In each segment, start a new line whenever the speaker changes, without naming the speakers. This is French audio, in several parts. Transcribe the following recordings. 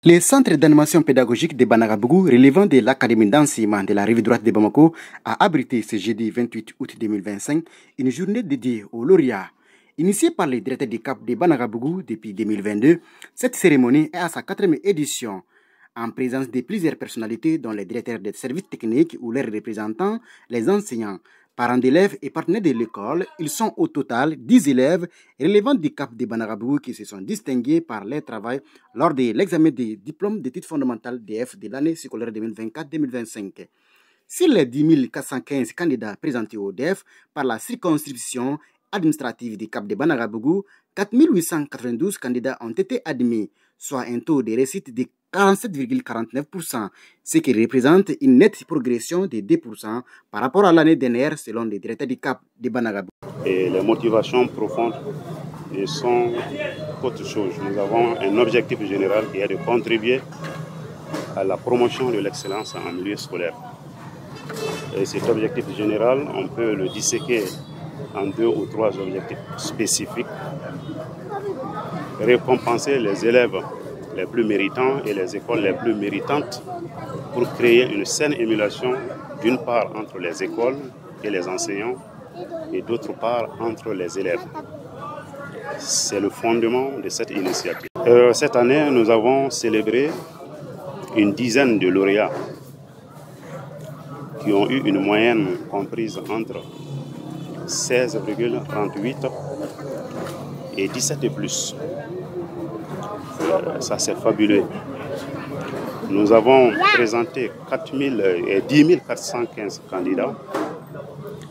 Le centre d'animation pédagogique de Banagabougou, relevant de l'Académie d'enseignement de la rive droite de Bamako, a abrité ce jeudi 28 août 2025 une journée dédiée aux lauréats. Initiée par le directeur du CAP de Banagabougou depuis 2022, cette cérémonie est à sa 4e édition. En présence de plusieurs personnalités dont les directeurs des services techniques ou leurs représentants, les enseignants, parents d'élèves et partenaires de l'école, ils sont au total 10 élèves relevant du CAP de Banagabougou qui se sont distingués par leur travail lors de l'examen des diplômes d'études fondamentales DF de l'année scolaire 2024-2025. Sur les 10 415 candidats présentés au DF par la circonscription administrative du CAP de Banagabougou, 4 892 candidats ont été admis, soit un taux de réussite de 47,49%, ce qui représente une nette progression de 2% par rapport à l'année dernière selon le directeur du CAP de Banagabougou.
Et les motivations profondes sont autre chose. Nous avons un objectif général qui est de contribuer à la promotion de l'excellence en milieu scolaire. Et cet objectif général, on peut le disséquer en 2 ou 3 objectifs spécifiques. Récompenser les élèves les plus méritants et les écoles les plus méritantes pour créer une saine émulation d'une part entre les écoles et les enseignants et d'autre part entre les élèves. C'est le fondement de cette initiative. Cette année, nous avons célébré une dizaine de lauréats qui ont eu une moyenne comprise entre 16,38 et 17 et plus. Ça, c'est fabuleux. Nous avons présenté 10 415 candidats,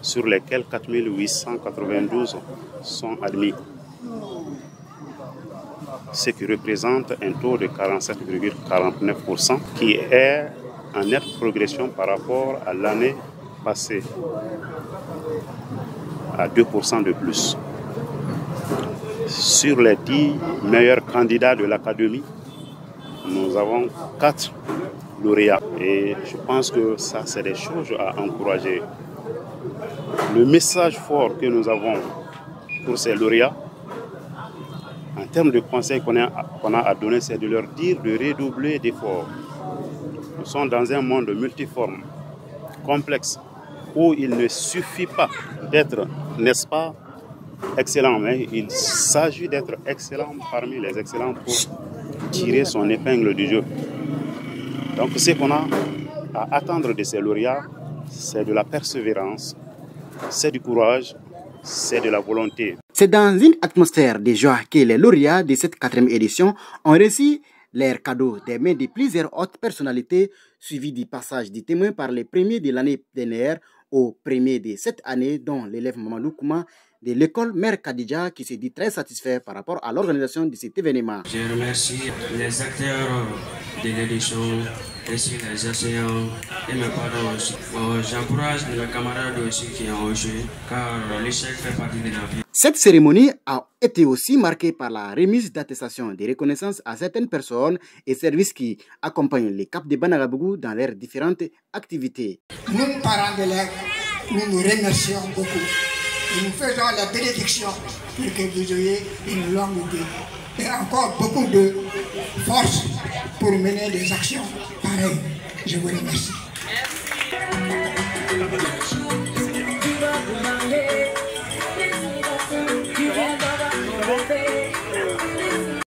sur lesquels 4 892 sont admis, ce qui représente un taux de 47,49%, qui est en nette progression par rapport à l'année passée, à 2% de plus. Sur les 10 meilleurs candidats de l'Académie, nous avons 4 lauréats. Et je pense que ça, c'est des choses à encourager. Le message fort que nous avons pour ces lauréats, en termes de conseils qu'on a à donner, c'est de leur dire de redoubler d'efforts. Nous sommes dans un monde multiforme, complexe, où il ne suffit pas d'être, n'est-ce pas, excellent, mais il s'agit d'être excellent parmi les excellents pour tirer son épingle du jeu. Donc ce qu'on a à attendre de ces lauréats, c'est de la persévérance, c'est du courage, c'est de la volonté.
C'est dans une atmosphère de joie que les lauréats de cette 4e édition ont reçu leurs cadeaux des mains de plusieurs hautes personnalités, suivis du passage du témoin par les premiers de l'année dernière aux premiers de cette année, dont l'élève Mamadou Kouma de l'école Mère Khadija qui se dit très satisfait par rapport à l'organisation de cet événement.
Je remercie les acteurs de l'édition, ainsi les enseignants et mes parents aussi. J'encourage mes camarades aussi qui ont joué, car l'échec fait partie de la vie.
Cette cérémonie a été aussi marquée par la remise d'attestations de reconnaissance à certaines personnes et services qui accompagnent les CAP de Banagabougou dans leurs différentes activités.
Nous, parents d'élèves, nous nous remercions beaucoup. Et nous faisons la bénédiction pour que vous ayez une longue vie et encore beaucoup de force pour mener des actions pareilles. Je vous remercie.